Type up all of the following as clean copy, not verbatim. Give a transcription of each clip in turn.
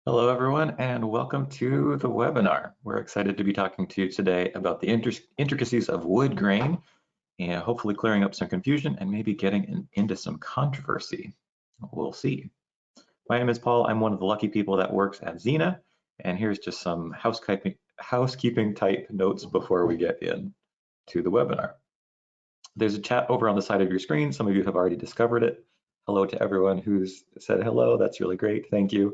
Hello, everyone, and welcome to the webinar. We're excited to be talking to you today about the intricacies of wood grain and hopefully clearing up some confusion and maybe getting into some controversy. We'll see. My name is Paul. I'm one of the lucky people that works at Xena, and here's just some housekeeping type notes before we get in to the webinar. There's a chat over on the side of your screen. Some of you have already discovered it. Hello to everyone who's said hello. That's really great. Thank you.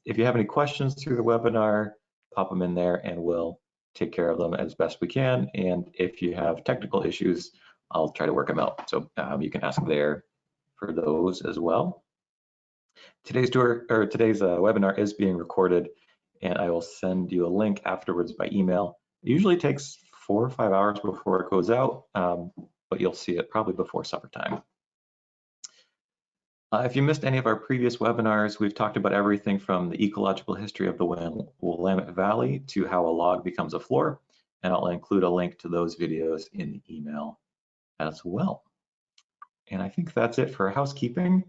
If you have any questions through the webinar, pop them in there and we'll take care of them as best we can. And if you have technical issues, I'll try to work them out. So you can ask there for those as well. Today's webinar is being recorded, and I will send you a link afterwards by email. It usually takes 4 or 5 hours before it goes out, but you'll see it probably before supper time. If you missed any of our previous webinars, we've talked about everything from the ecological history of the Willamette Valley to how a log becomes a floor, and I'll include a link to those videos in the email as well. And I think that's it for housekeeping,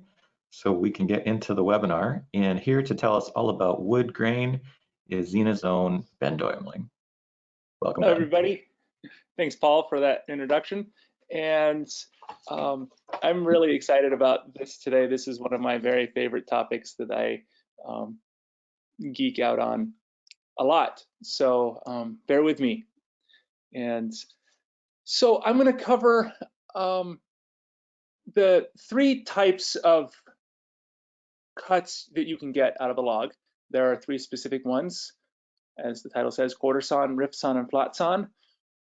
so we can get into the webinar. And here to tell us all about wood grain is Xena's own Ben Doimling. Welcome, Hello, Ben. everybody. Thanks, Paul, for that introduction. And I'm really excited about this today. This is one of my very favorite topics that I geek out on a lot. So bear with me. And so I'm going to cover the 3 types of cuts that you can get out of a log. There are 3 specific ones, as the title says: Quartersawn, Riftsawn, and flatsawn.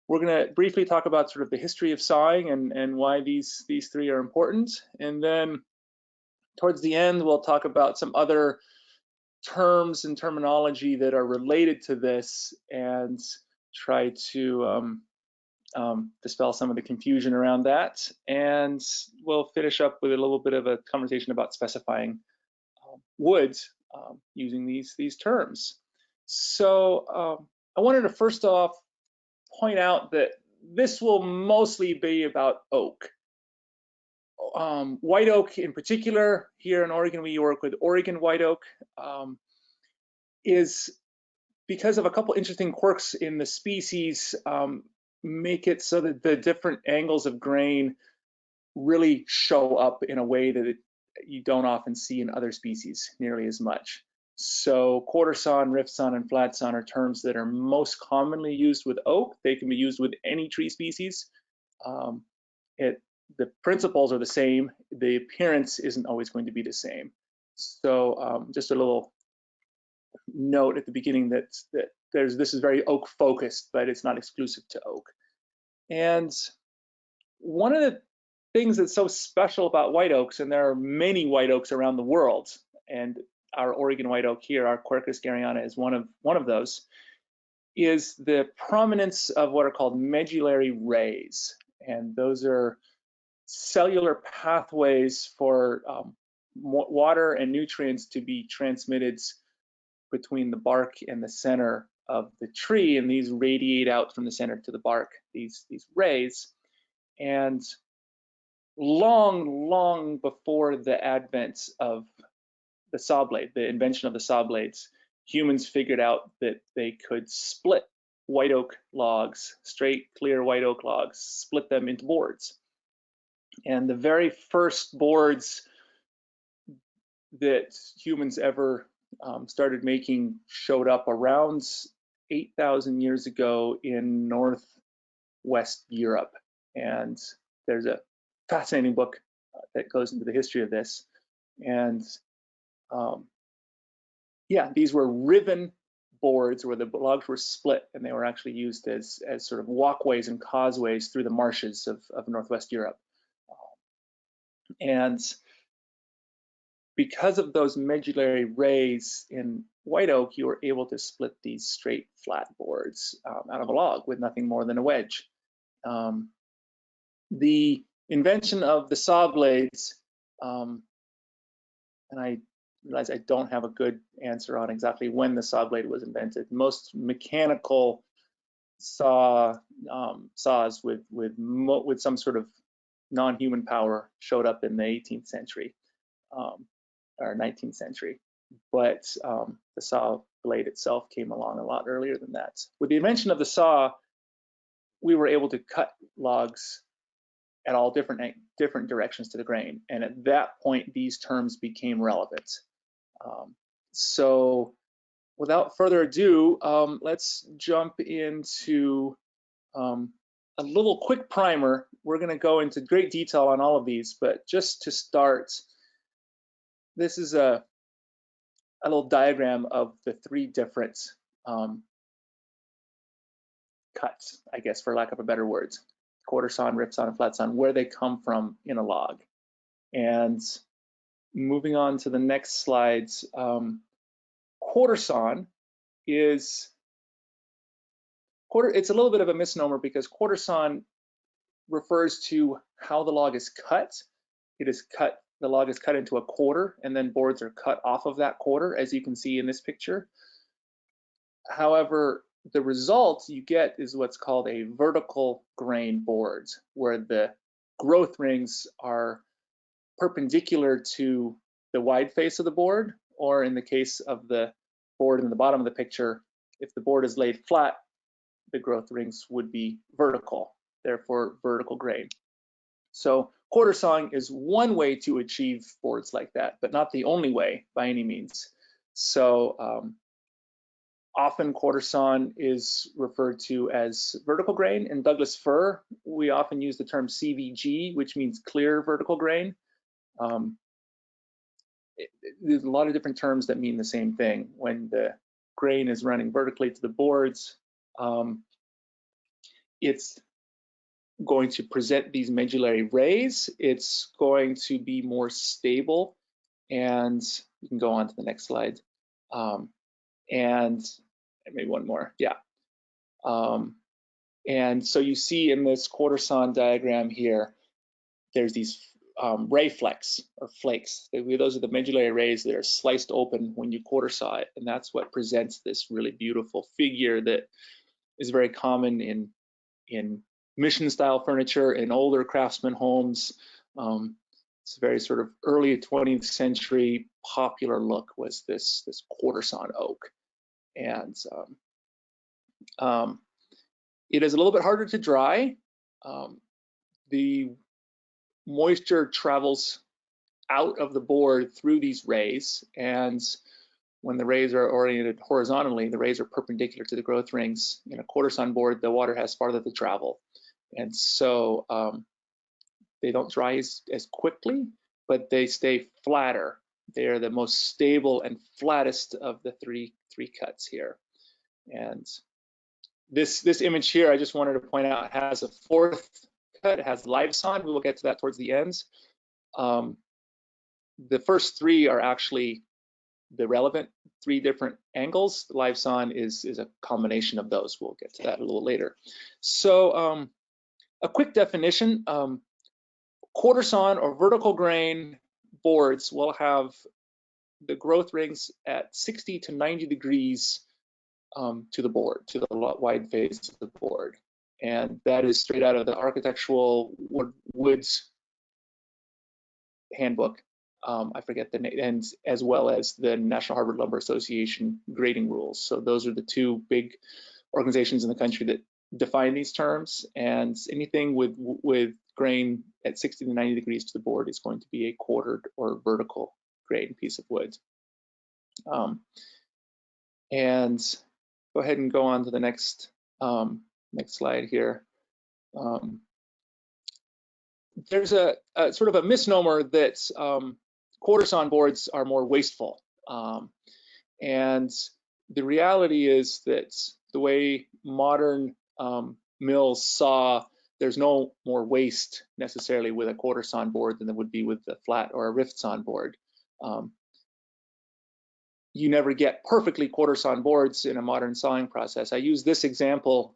We're going to briefly talk about sort of the history of sawing and why these 3 are important. And then towards the end, we'll talk about some other terms and terminology that are related to this and try to dispel some of the confusion around that. And we'll finish up with a little bit of a conversation about specifying woods using these terms. So I wanted to first off point out that this will mostly be about oak. White oak in particular, here in Oregon, we work with Oregon white oak, is because of a couple interesting quirks in the species, make it so that the different angles of grain really show up in a way that you don't often see in other species nearly as much. So quartersawn, riftsawn, and flatsawn are terms that are most commonly used with oak. They can be used with any tree species. The principles are the same. The appearance isn't always going to be the same. So just a little note at the beginning that this is very oak focused, but it's not exclusive to oak. And one of the things that's so special about white oaks, and there are many white oaks around the world, and our Oregon white oak here, our Quercus garryana, is one of those, is the prominence of what are called medullary rays. And those are cellular pathways for water and nutrients to be transmitted between the bark and the center of the tree, and these radiate out from the center to the bark, these rays. And long before the advent of the saw blade, the invention of the saw blades, humans figured out that they could split white oak logs, straight, clear white oak logs, split them into boards. And the very first boards that humans ever started making showed up around 8,000 years ago in Northwest Europe. And there's a fascinating book that goes into the history of this. And yeah, these were riven boards where the logs were split, and they were actually used as sort of walkways and causeways through the marshes of Northwest Europe. And because of those medullary rays in white oak, you were able to split these straight, flat boards out of a log with nothing more than a wedge. The invention of the saw blades, and I realize I don't have a good answer on exactly when the saw blade was invented. Most mechanical saws with some sort of non-human power showed up in the 18th century or 19th century. but the saw blade itself came along a lot earlier than that. With the invention of the saw, we were able to cut logs at all different directions to the grain, and at that point, these terms became relevant. So without further ado, let's jump into a little quick primer. We're going to go into great detail on all of these, but just to start, this is a little diagram of the three different cuts, I guess, for lack of a better words: quartersawn, riftsawn, and flatsawn, where they come from in a log. And moving on to the next slides, quartersawn is it's a little bit of a misnomer because quartersawn refers to how the log is cut. The log is cut into a quarter, and then boards are cut off of that quarter, as you can see in this picture. However, the result you get is what's called a vertical grain board, where the growth rings are perpendicular to the wide face of the board, or in the case of the board in the bottom of the picture, if the board is laid flat, the growth rings would be vertical, therefore vertical grain. So quartersawn is one way to achieve boards like that, but not the only way by any means. So often quartersawn is referred to as vertical grain. In Douglas fir, we often use the term CVG, which means clear vertical grain. There's a lot of different terms that mean the same thing. When the grain is running vertically to the boards, it's going to present these medullary rays. It's going to be more stable, and you can go on to the next slide. And maybe one more, yeah. And so you see in this quartersawn diagram here, there's these Rayflex or flakes. Those are the medullary rays that are sliced open when you quartersaw it, and that's what presents this really beautiful figure that is very common in mission-style furniture in older craftsman homes. It's a very sort of early 20th century popular look was this quartersawn oak, and it is a little bit harder to dry. The moisture travels out of the board through these rays, and when the rays are oriented horizontally, the rays are perpendicular to the growth rings. In a quartersawn board, the water has farther to travel, and so they don't dry as quickly, but they stay flatter. They are the most stable and flattest of the three cuts here. And this image here, I just wanted to point out, has a fourth cut. It has livesong. We will get to that towards the end. The first three are actually the relevant three different angles. The livesong is a combination of those. We'll get to that a little later. So a quick definition, quartersawn or vertical grain boards will have the growth rings at 60 to 90 degrees to the board, to the wide face of the board. And that is straight out of the Architectural Woods Handbook. I forget the name, and as well as the National Hardwood Lumber Association grading rules. So those are the two big organizations in the country that define these terms, and anything with grain at 60 to 90 degrees to the board is going to be a quartered or vertical grain piece of wood. And go ahead and go on to the next slide here. There's a sort of a misnomer that quartersawn boards are more wasteful, and the reality is that the way modern mills saw, there's no more waste necessarily with a quartersawn board than there would be with a flat or a riftsawn board. You never get perfectly quartersawn boards in a modern sawing process. I use this example.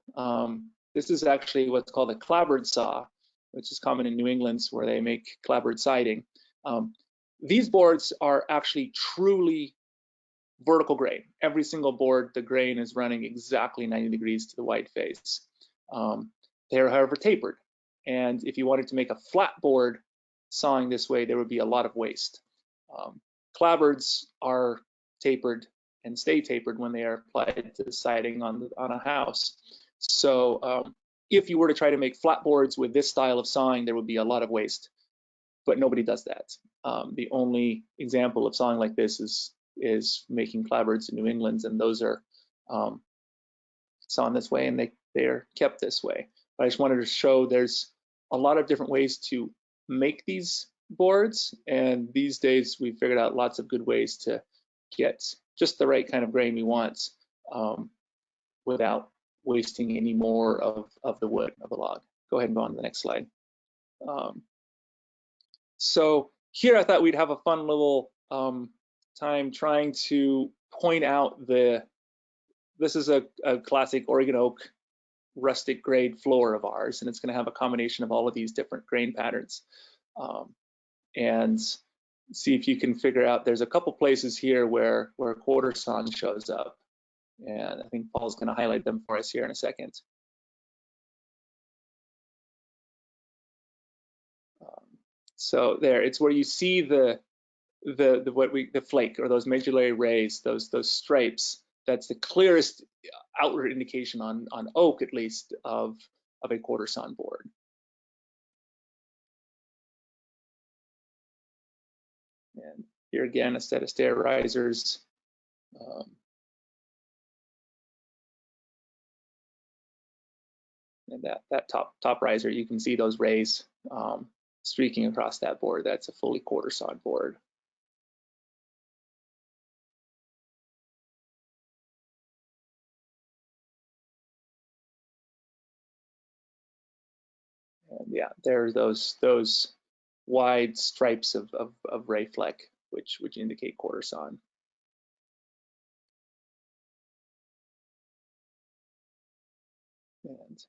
This is actually what's called a Clabbert saw, which is common in New England, where they make clapboard siding. These boards are actually truly vertical grain. Every single board, the grain is running exactly 90 degrees to the wide face. They are, however, tapered. And if you wanted to make a flat board sawing this way, there would be a lot of waste. Clapboards are tapered and stay tapered when they are applied to the siding on a house. So if you were to try to make flat boards with this style of sawing, there would be a lot of waste, but nobody does that. The only example of sawing like this is making clabberts in New England, and those are sawn this way, and they are kept this way. But I just wanted to show there's a lot of different ways to make these boards, and these days we've figured out lots of good ways to get just the right kind of grain we want without wasting any more of the wood of the log. Go ahead and go on to the next slide. So here I thought we'd have a fun little time trying to point out this is a classic Oregon oak rustic grade floor of ours, and it's going to have a combination of all of these different grain patterns. And see if you can figure out, there's a couple places here where Quartersawn shows up, and I think Paul's going to highlight them for us here in a second. So there, it's where you see the flake, or those medullary rays, those stripes. That's the clearest outward indication on oak, at least, of a Quartersawn board. And here again, a set of stair risers. And that top riser, you can see those rays streaking across that board. That's a fully Quartersawn board. And yeah, there's those wide stripes of Rayflex, which indicate Quartersawn. And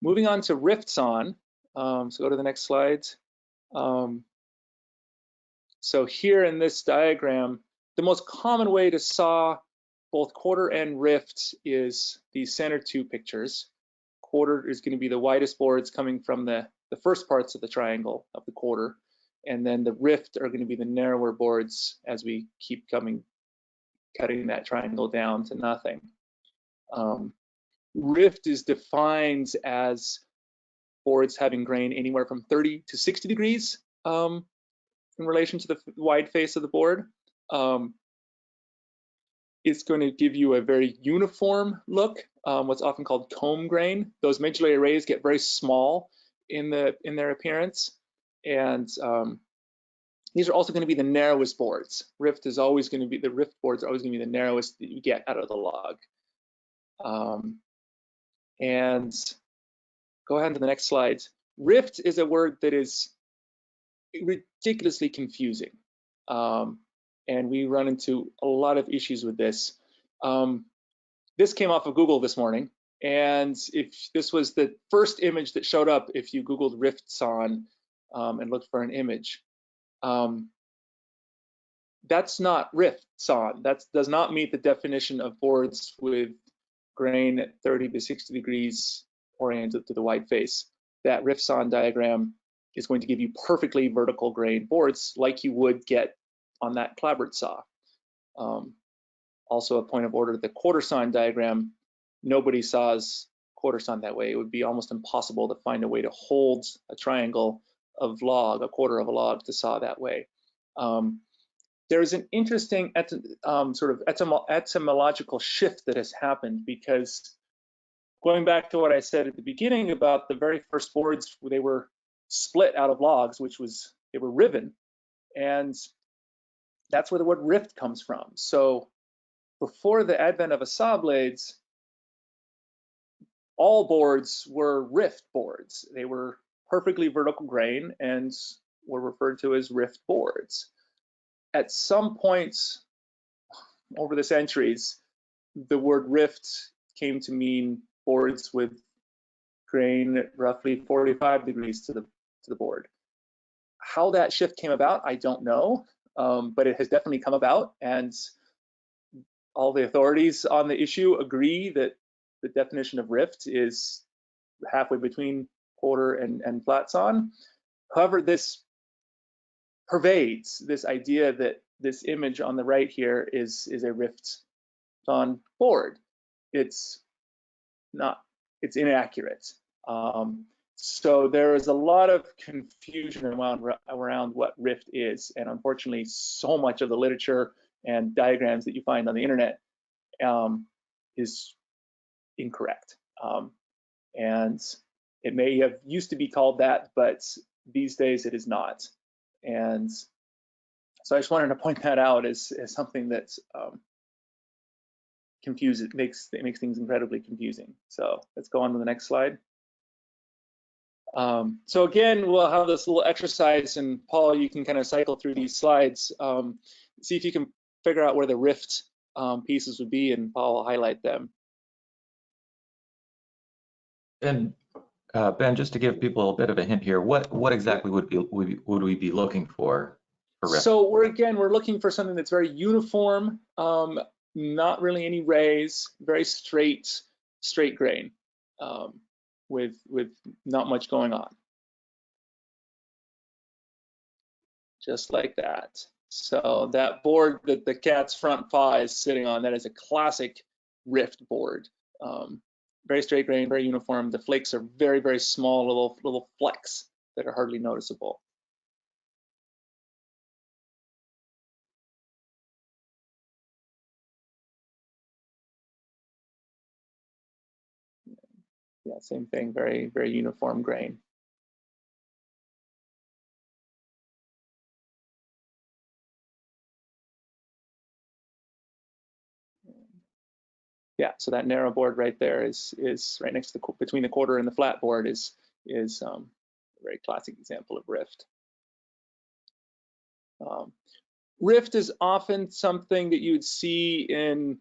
moving on to Riftsawn, so go to the next slide. So here in this diagram, the most common way to saw both quarter and rift is these center two pictures. Quarter is going to be the widest boards coming from the first parts of the triangle of the quarter, and then the rift are going to be the narrower boards as we keep cutting that triangle down to nothing. Rift is defined as boards having grain anywhere from 30 to 60 degrees in relation to the wide face of the board. It's going to give you a very uniform look, what's often called comb grain. Those medullary rays get very small in their appearance, and these are also going to be the narrowest boards. The rift boards are always going to be the narrowest that you get out of the log. And go ahead to the next slide. Rift is a word that is ridiculously confusing. And we run into a lot of issues with this. This came off of Google this morning, and if this was the first image that showed up if you Googled Riftsawn and looked for an image. That's not Riftsawn. That does not meet the definition of boards with grain at 30 to 60 degrees oriented to the wide face. That Riftsawn diagram is going to give you perfectly vertical grain boards like you would get on that Clabbert saw. Also a point of order, the Quartersawn diagram, nobody saws Quartersawn that way. It would be almost impossible to find a way to hold a triangle of log, a quarter of a log, to saw that way. There's an interesting sort of etymological shift that has happened, because going back to what I said at the beginning about the very first boards, they were split out of logs, they were riven, and that's where the word rift comes from. So before the advent of saw blades, all boards were rift boards. They were perfectly vertical grain and were referred to as rift boards. At some point over the centuries, the word rift came to mean boards with grain at roughly 45 degrees to the board. How that shift came about, I don't know, but it has definitely come about, and all the authorities on the issue agree that the definition of rift is halfway between quarter and flatsawn. However, this pervades this idea that this image on the right here is a Riftsawn board. It's inaccurate. So there is a lot of confusion around what Rift is, and unfortunately, so much of the literature and diagrams that you find on the internet is incorrect. And it may have used to be called that, but these days it is not. And so I just wanted to point that out as something that's it makes things incredibly confusing. So let's go on to the next slide. So again, we'll have this little exercise, and Paul, you can kind of cycle through these slides, see if you can figure out where the Rift pieces would be, and Paul will highlight them. And Ben, just to give people a bit of a hint here, what exactly would we be looking for Rift? So we're looking for something that's very uniform, not really any rays, very straight grain, with not much going on. Just like that. So that board that the cat's front paw is sitting on, that is a classic Rift board. Very straight grain, very uniform. The flakes are very, very small, little flecks that are hardly noticeable. Yeah, same thing, very, very uniform grain. Yeah, so that narrow board right there is right next to between the quarter and the flat board is a very classic example of Rift. Rift is often something that you would see in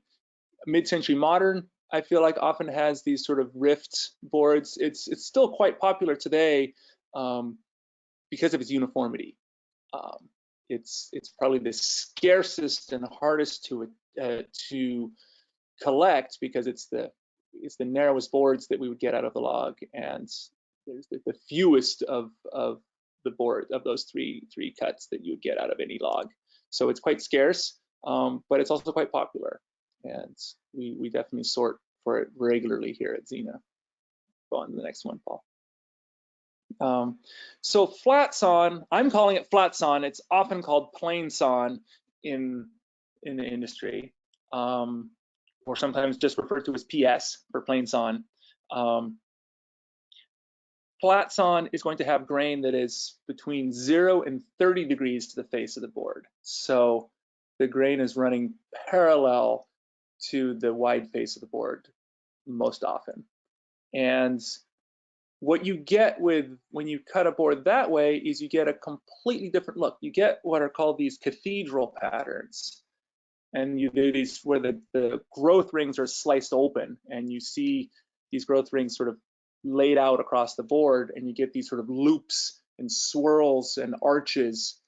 mid-century modern. I feel like often has these sort of Rift boards. It's still quite popular today because of its uniformity. It's probably the scarcest and hardest to collect because it's the narrowest boards that we would get out of the log, and there's the fewest of the board of those three cuts that you would get out of any log. So it's quite scarce, but it's also quite popular, and we definitely sort for it regularly here at Xena. Go on to the next one, Paul. So flatsawn, I'm calling it flatsawn. It's often called plainsawn in the industry, or sometimes just referred to as PS for plainsawn. Flatsawn is going to have grain that is between 0 and 30 degrees to the face of the board. So the grain is running parallel to the wide face of the board most often. And what you get when you cut a board that way is you get a completely different look. You get what are called these cathedral patterns. And you do these where the growth rings are sliced open, and you see these growth rings sort of laid out across the board, and you get these sort of loops and swirls and arches.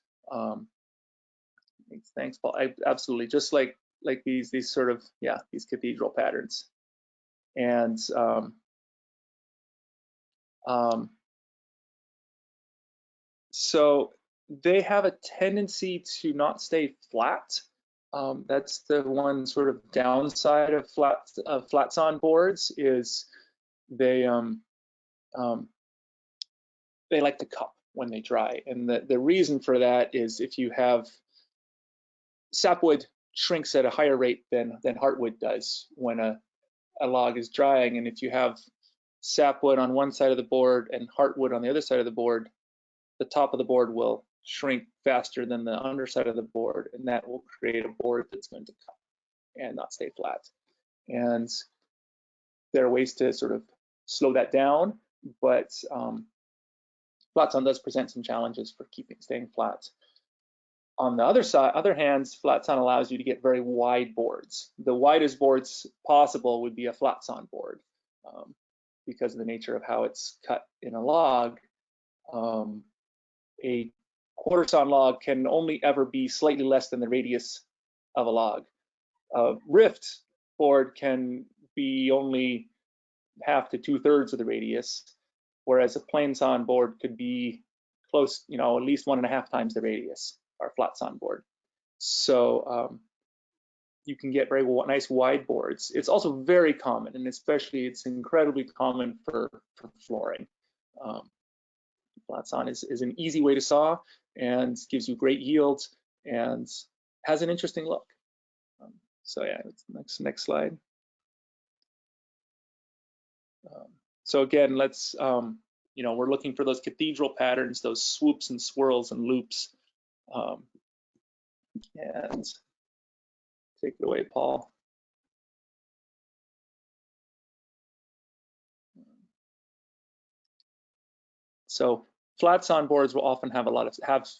Thanks, Paul. Absolutely, just like these sort of, yeah, these cathedral patterns. And so they have a tendency to not stay flat. That's the one sort of downside of flatsawn boards is they like to cup when they dry, and the reason for that is if you have sapwood shrinks at a higher rate than heartwood does when a log is drying, and if you have sapwood on one side of the board and heartwood on the other side of the board, the top of the board will shrink faster than the underside of the board, and that will create a board that's going to cup and not stay flat. And there are ways to sort of slow that down, but flatsawn does present some challenges for staying flat. On the other hand, flatsawn allows you to get very wide boards. The widest boards possible would be a flatsawn board because of the nature of how it's cut in a log. A quartersawn log can only ever be slightly less than the radius of a log. A Rift board can be only half to 2/3 of the radius, whereas a plainsawn board could be close, at least 1.5 times the radius, our flatsawn board. So you can get very nice wide boards. It's also very common, and especially it's incredibly common for flooring. Flatsawn is an easy way to saw and gives you great yields and has an interesting look. So yeah, next slide. So again, let's, you know, we're looking for those cathedral patterns, those swoops and swirls and loops. And take it away, Paul. So flatsawn boards will often have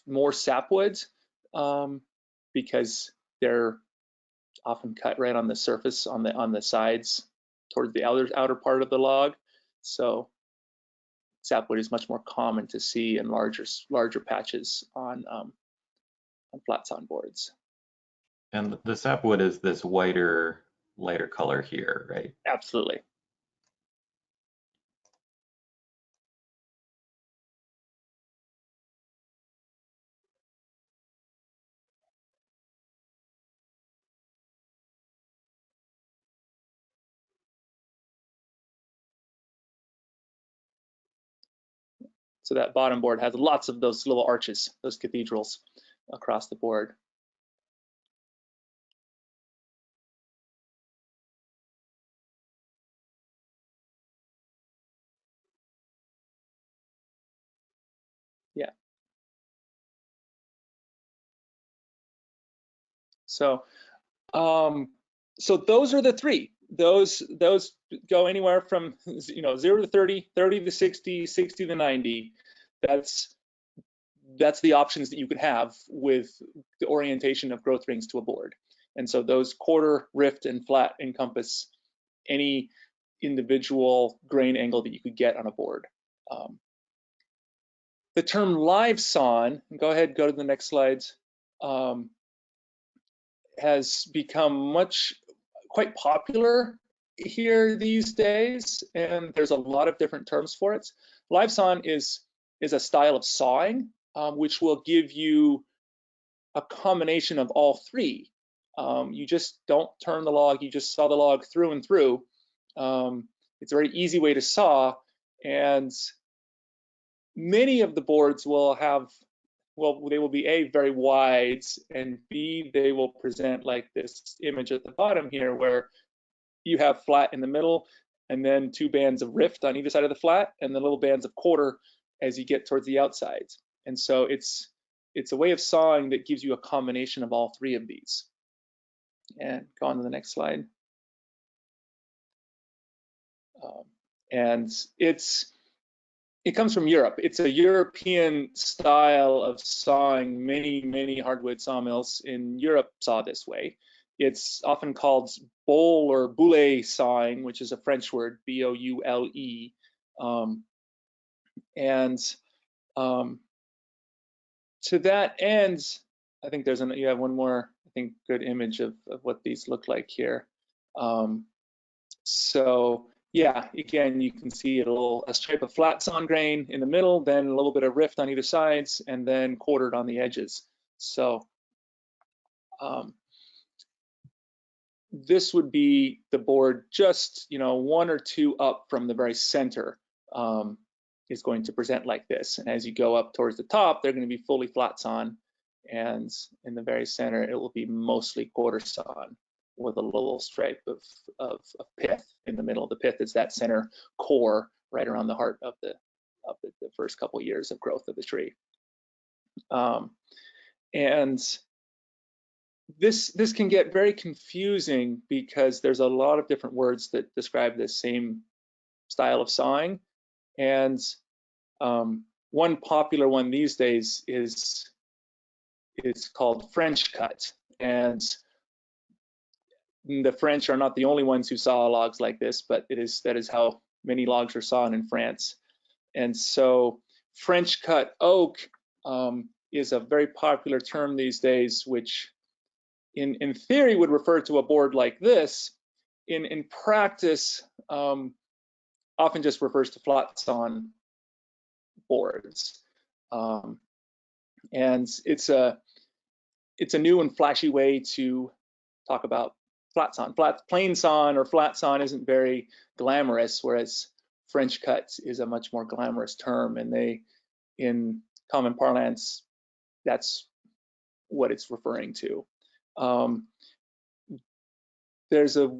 more sapwood because they're often cut right on the surface, on the sides towards the outer part of the log. So sapwood is much more common to see in larger patches on flatsawn boards. And the sapwood is this lighter color here, right? Absolutely. So that bottom board has lots of those little arches, those cathedrals across the board. Yeah. So, so those are the three. Those go anywhere from 0 to 30, 30 to 60, 60 to 90. That's the options that you could have with the orientation of growth rings to a board. And so those quarter, rift, and flat encompass any individual grain angle that you could get on a board. The term livesawn, go ahead, go to the next slides, has become quite popular here these days, and there's a lot of different terms for it. Livesawn is a style of sawing which will give you a combination of all three. You just don't turn the log, you just saw the log through and through. It's a very easy way to saw, and many of the boards will have, well, they will be A, very wide, and B, they will present like this image at the bottom here where you have flat in the middle and then two bands of rift on either side of the flat and then little bands of quarter as you get towards the outsides. And so it's a way of sawing that gives you a combination of all three of these. And go on to the next slide. And it comes from Europe. It's a European style of sawing. Many hardwood sawmills in Europe saw this way. It's often called boule or boule sawing, which is a French word, B-O-U-L-E. To that end, I think you have one more, I think, good image of what these look like here. So yeah, again, you can see a stripe of flatsawn grain in the middle, then a little bit of rift on either sides, and then quartered on the edges. So this would be the board just, one or two up from the very center is going to present like this. And as you go up towards the top, they're going to be fully flatsawn, and in the very center, it will be mostly quartersawn with a little stripe of pith in the middle. The pith is that center core right around the heart of the first couple of years of growth of the tree. And this can get very confusing because there's a lot of different words that describe this same style of sawing. And one popular one these days is called French cut. And the French are not the only ones who saw logs like this, but that is how many logs are sawn in France. And so French cut oak is a very popular term these days, which in theory would refer to a board like this. In practice, often just refers to flatsawn boards. And it's it's a new and flashy way to talk about flatsawn. Plainsawn or flatsawn isn't very glamorous, whereas French cut is a much more glamorous term, and in common parlance, that's what it's referring to. There's a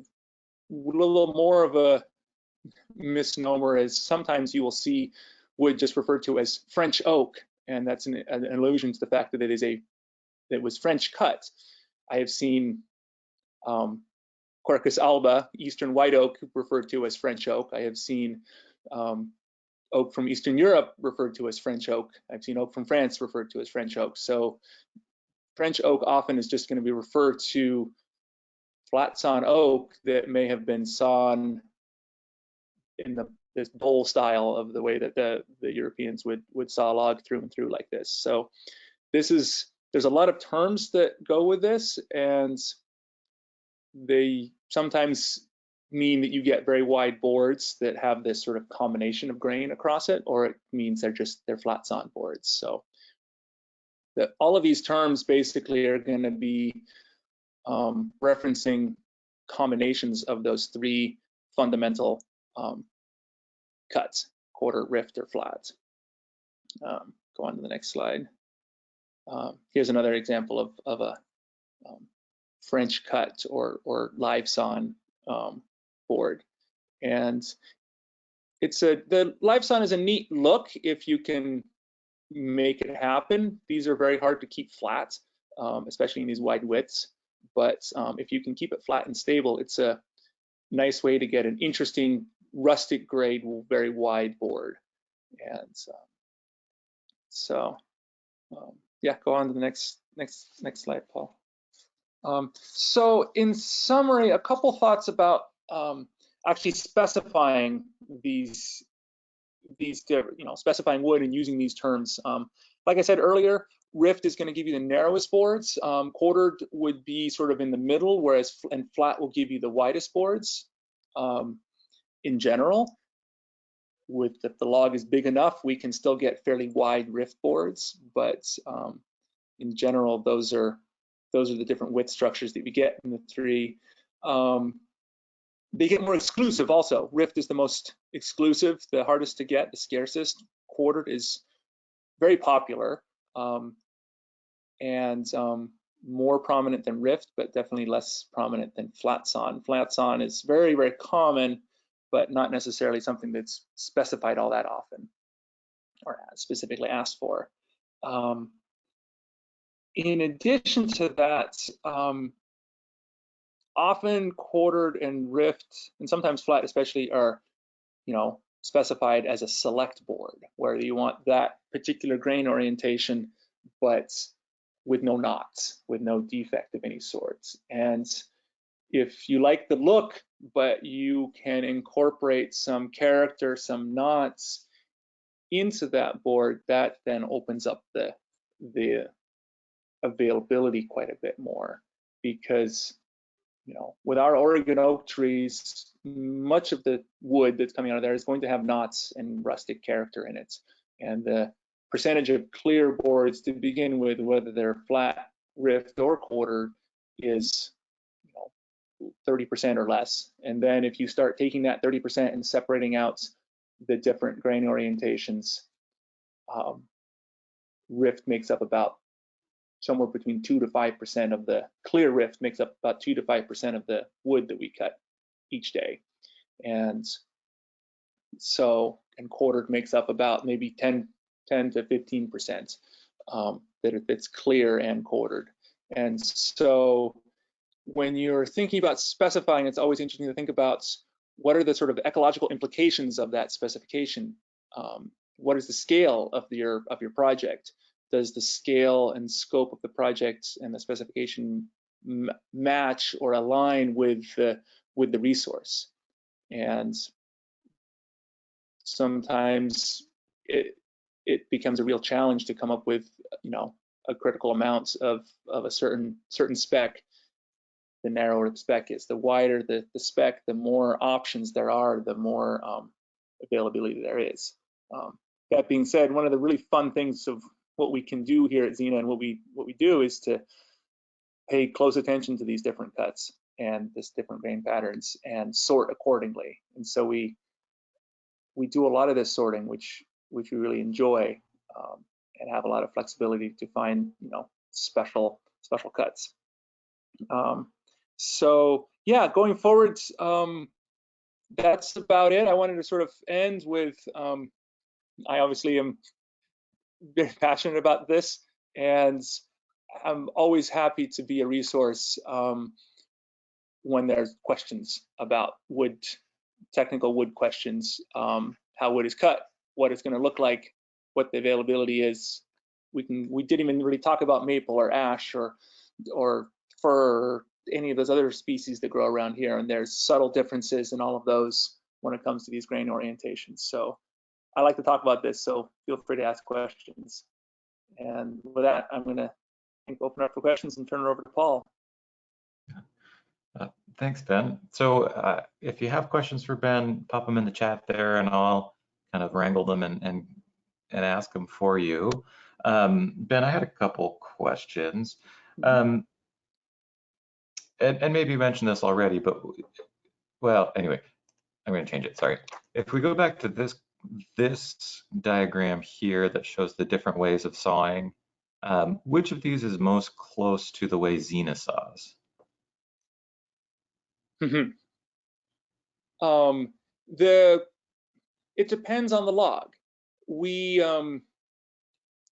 little more of a misnomer, as sometimes you will see wood just referred to as French oak, and that's an allusion to the fact that it was French cut. I have seen Quercus alba, Eastern white oak, referred to as French oak. I have seen oak from Eastern Europe referred to as French oak. I've seen oak from France referred to as French oak. So French oak often is just going to be referred to flat-sawn oak that may have been sawn in this bowl style of the way that the Europeans would saw a log through and through like this. So there's a lot of terms that go with this, and they sometimes mean that you get very wide boards that have this sort of combination of grain across it, or it means they're flat-sawn boards. So all of these terms basically are going to be referencing combinations of those three fundamental cuts: quarter, rift, or flat. Go on to the next slide. Here's another example of a French cut or livesawn board, and the livesawn is a neat look if you can make it happen. These are very hard to keep flat, especially in these wide widths, but if you can keep it flat and stable, it's a nice way to get an interesting rustic grade, very wide board. And yeah, go on to the next slide, Paul. So in summary, a couple thoughts about actually specifying specifying wood and using these terms. Like I said earlier, rift is going to give you the narrowest boards. Quartered would be sort of in the middle, whereas flat will give you the widest boards. In general, if the log is big enough, we can still get fairly wide rift boards, but in general, those are the different width structures that we get in the three. They get more exclusive also. Rift is the most exclusive, the hardest to get, the scarcest. Quartered is very popular and more prominent than rift, but definitely less prominent than flatsawn. Flatsawn is very, very common, but not necessarily something that's specified all that often or specifically asked for. In addition to that, often quartered and rift, and sometimes flat especially, are specified as a select board, where you want that particular grain orientation, but with no knots, with no defect of any sorts. And if you like the look, but you can incorporate some character, some knots into that board, that then opens up the availability quite a bit more, because with our Oregon oak trees, much of the wood that's coming out of there is going to have knots and rustic character in it. And the percentage of clear boards to begin with, whether they're flat, rift, or quarter, is 30% or less. And then if you start taking that 30% and separating out the different grain orientations, rift makes up about somewhere between 2 to 5% of the clear rift, makes up about 2 to 5% of the wood that we cut each day. And quartered makes up about maybe 10 to 15% that's clear and quartered. And so when you're thinking about specifying, it's always interesting to think about what are the sort of ecological implications of that specification. What is the scale of your project? Does the scale and scope of the project and the specification match or align with the resource? And sometimes it becomes a real challenge to come up with a critical amount of a certain spec. The narrower the spec is, the wider the spec, the more options there are, the more availability there is. That being said, one of the really fun things of what we can do here at Xena and what we do is to pay close attention to these different cuts and this different grain patterns and sort accordingly. And so we do a lot of this sorting, which we really enjoy, and have a lot of flexibility to find, you know, special cuts. So yeah, going forward, that's about it. I wanted to sort of end with, I obviously am very passionate about this, and I'm always happy to be a resource when there's questions about wood, technical wood questions, how wood is cut, what it's going to look like, what the availability is. We didn't even really talk about maple or ash or fir or any of those other species that grow around here, and there's subtle differences in all of those when it comes to these grain orientations. So I like to talk about this, so feel free to ask questions. And with that, I'm going to open up for questions and turn it over to Paul. Thanks, Ben. So if you have questions for Ben, pop them in the chat there, and I'll kind of wrangle them and ask them for you. Ben, I had a couple questions. And maybe you mentioned this already, but well, anyway, I'm going to change it. Sorry. If we go back to this diagram here that shows the different ways of sawing, which of these is most close to the way Xena saws? It depends on the log.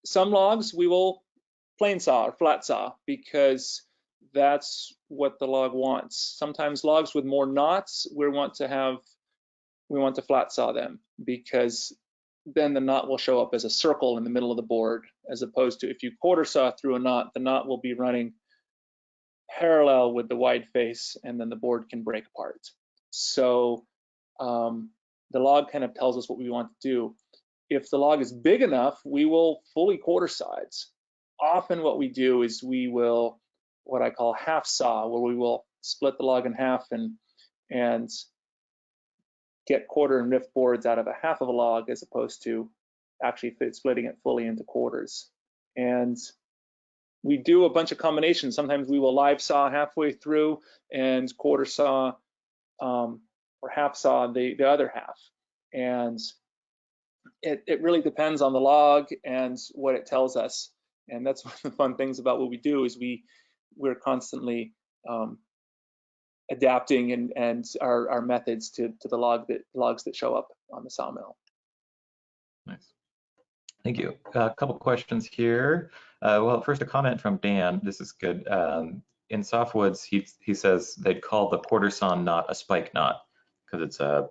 Some logs we will plain saw or flat saw because that's what the log wants. Sometimes logs with more knots, we want to flat saw them because then the knot will show up as a circle in the middle of the board, as opposed to if you quarter saw through a knot, the knot will be running parallel with the wide face, and then the board can break apart. So the log kind of tells us what we want to do. If the log is big enough, we will fully quarter sides. Often what we do is we will what I call half saw, where we will split the log in half and get quarter and rift boards out of a half of a log, as opposed to actually splitting it fully into quarters. And we do a bunch of combinations. Sometimes we will live saw halfway through and quarter saw or half saw the other half. And it really depends on the log and what it tells us. And that's one of the fun things about what we do is we're constantly adapting and our methods to the logs that show up on the sawmill. Nice. Thank you. A couple questions here. Well, first a comment from Dan. This is good. In softwoods, he says they'd call the Quartersawn knot a spike knot because it's a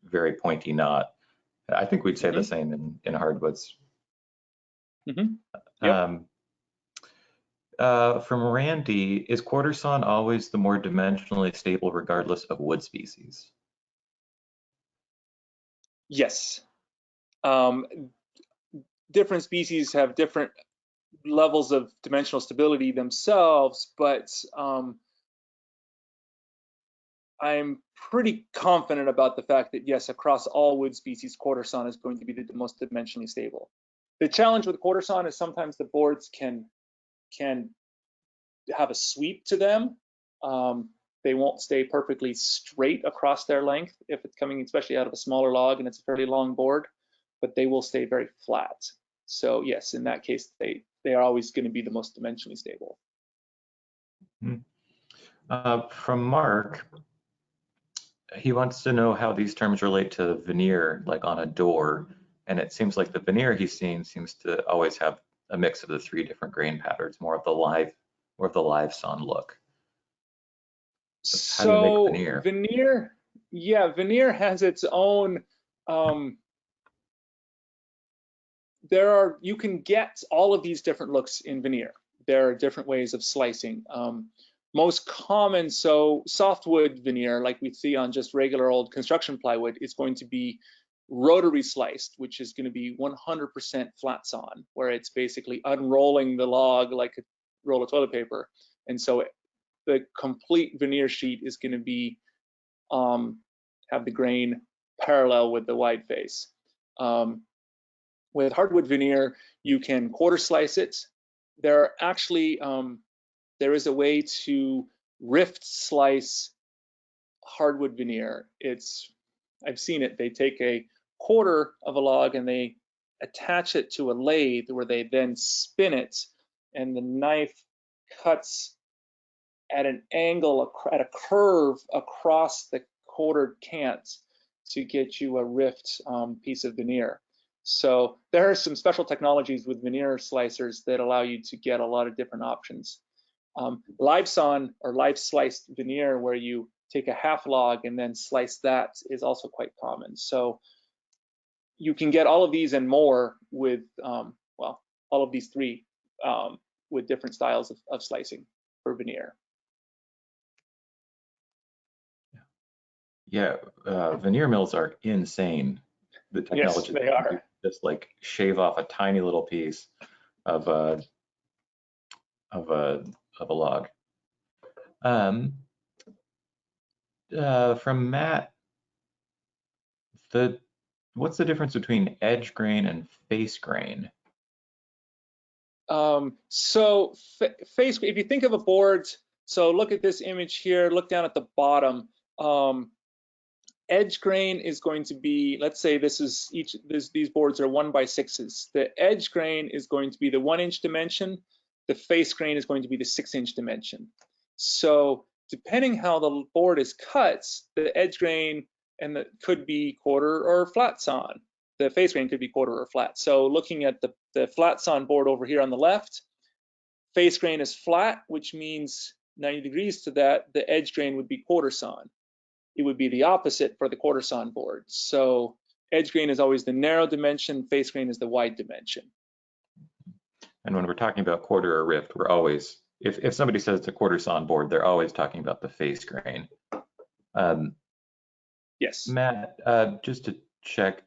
very pointy knot. I think we'd say the same in hardwoods. Yep. From Randy, is Quartersawn always the more dimensionally stable regardless of wood species? Yes. Different species have different levels of dimensional stability themselves, but I'm pretty confident about the fact that yes, across all wood species, Quartersawn is going to be the most dimensionally stable. The challenge with Quartersawn is sometimes the boards can have a sweep to them. They won't stay perfectly straight across their length if it's coming especially out of a smaller log and it's a fairly long board, but they will stay very flat. So yes, in that case, they are always going to be the most dimensionally stable. From Mark, he wants to know how these terms relate to veneer, like on a door. And it seems like the veneer he's seen seems to always have a mix of the three different grain patterns, more of the live-sawn look. So how do you make veneer? Veneer has its own. You can get all of these different looks in veneer. There are different ways of slicing. Most common, so softwood veneer, like we see on just regular old construction plywood, is going to be rotary sliced, which is going to be 100% flatsawn, where it's basically unrolling the log like a roll of toilet paper. And so the complete veneer sheet is going to be have the grain parallel with the wide face. With hardwood veneer, you can quarter slice it. There are actually there is a way to rift slice hardwood veneer. I've seen it. They take a quarter of a log and they attach it to a lathe where they then spin it, and the knife cuts at an angle, at a curve across the quartered cant to get you a rift piece of veneer. So there are some special technologies with veneer slicers that allow you to get a lot of different options. Livesawn or live sliced veneer, where you take a half log and then slice that, is also quite common. So you can get all of these and more with, well, all of these three with different styles of slicing for veneer. Yeah, veneer mills are insane. The technology, Yes, they are. just like shave off a tiny little piece of a log. From Matt, what's the difference between edge grain and face grain? So face, if you think of a board, so look at this image here, look down at the bottom. Edge grain is going to be, let's say this is these boards are 1x6s. The edge grain is going to be the 1-inch dimension. The face grain is going to be the 6-inch dimension. So depending how the board is cut, the edge grain could be quarter or flatsawn. The face grain could be quarter or flat. So looking at the flatsawn board over here on the left, face grain is flat, which means 90 degrees to that. The edge grain would be quartersawn. It would be the opposite for the quartersawn board. So edge grain is always the narrow dimension, face grain is the wide dimension. And when we're talking about quarter or rift, we're always, if somebody says it's a quartersawn board, they're always talking about the face grain. Yes. Matt, just to check,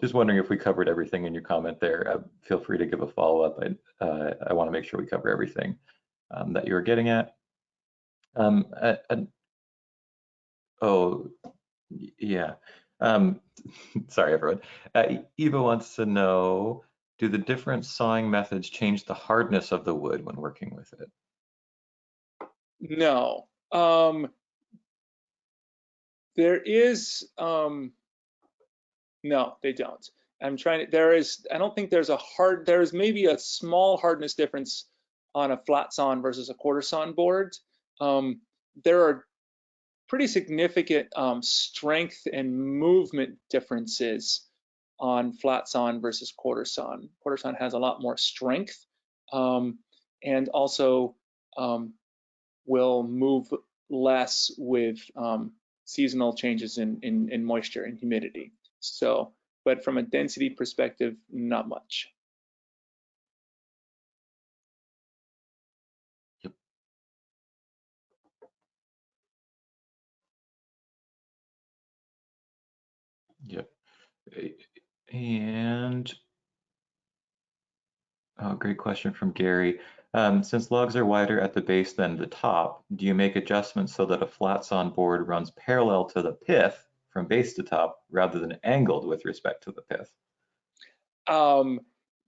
just wondering if we covered everything in your comment there. Feel free to give a follow-up. I want to make sure we cover everything that you were getting at. Oh, yeah. Sorry, everyone. Eva wants to know, do the different sawing methods change the hardness of the wood when working with it? No. There is, no, they don't. I'm trying to, I don't think there's there is maybe a small hardness difference on a flatsawn versus a quartersawn board. There are pretty significant strength and movement differences on flatsawn versus quartersawn. Quartersawn has a lot more strength and also will move less with seasonal changes in moisture and humidity. So, but from a density perspective, not much. Yep. And oh, great question from Gary. Since logs are wider at the base than the top, do you make adjustments so that a flatsawn board runs parallel to the pith from base to top rather than angled with respect to the pith?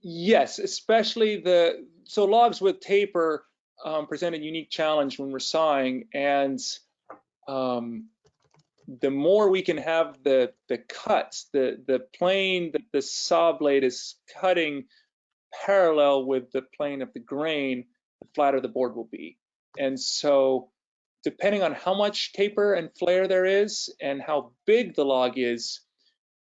Yes, especially so logs with taper present a unique challenge when we're sawing, and the more we can have the cuts, the plane that the saw blade is cutting parallel with the plane of the grain, the flatter the board will be. And so depending on how much taper and flare there is and how big the log is,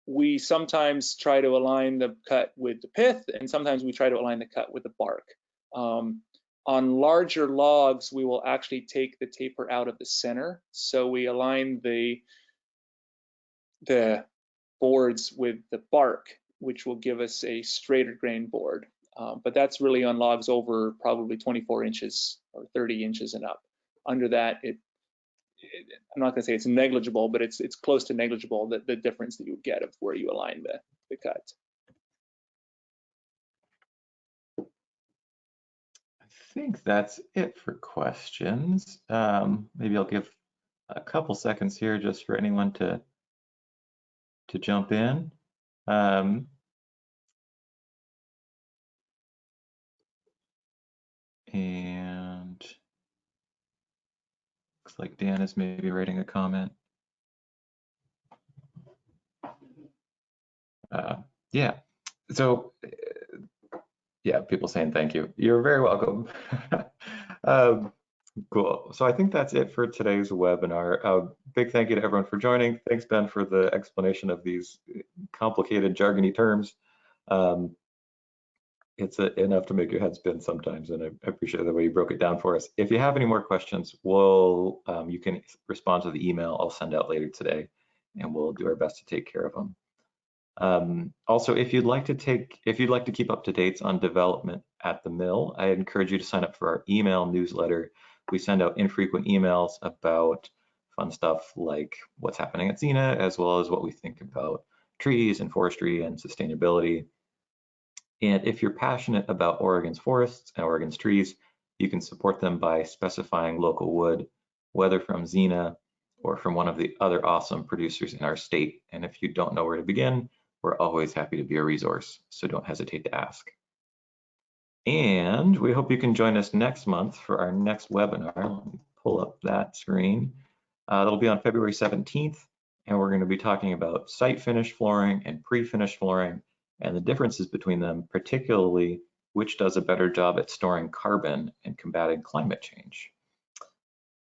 we sometimes try to align the cut with the pith, and sometimes we try to align the cut with the bark. On larger logs, we will actually take the taper out of the center. So we align the boards with the bark, which will give us a straighter grain board. But that's really on logs over probably 24 inches or 30 inches and up. Under that, I'm not gonna say it's negligible, but it's close to negligible, the difference that you would get of where you align the cut. I think that's it for questions. Maybe I'll give a couple seconds here just for anyone to jump in. And looks like Dan is maybe writing a comment. Yeah, so yeah, people saying thank you. You're very welcome. Cool. So I think that's it for today's webinar. Big thank you to everyone for joining. Thanks, Ben, for the explanation of these complicated jargony terms. It's enough to make your head spin sometimes, and I appreciate the way you broke it down for us. If you have any more questions, you can respond to the email I'll send out later today, and we'll do our best to take care of them. Also, if you'd like to keep up to dates on development at the mill, I encourage you to sign up for our email newsletter. We send out infrequent emails about fun stuff like what's happening at Xena, as well as what we think about trees and forestry and sustainability. And if you're passionate about Oregon's forests and Oregon's trees, you can support them by specifying local wood, whether from Xena or from one of the other awesome producers in our state. And if you don't know where to begin, we're always happy to be a resource, so don't hesitate to ask. And we hope you can join us next month for our next webinar. Let me pull up that screen. That'll be on February 17th, and we're going to be talking about site finished flooring and pre-finished flooring and the differences between them, particularly which does a better job at storing carbon and combating climate change.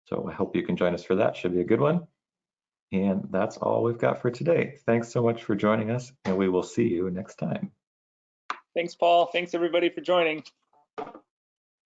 So I hope you can join us for that. Should be a good one. And that's all we've got for today. Thanks so much for joining us, and we will see you next time. Thanks, Paul. Thanks, everybody, for joining.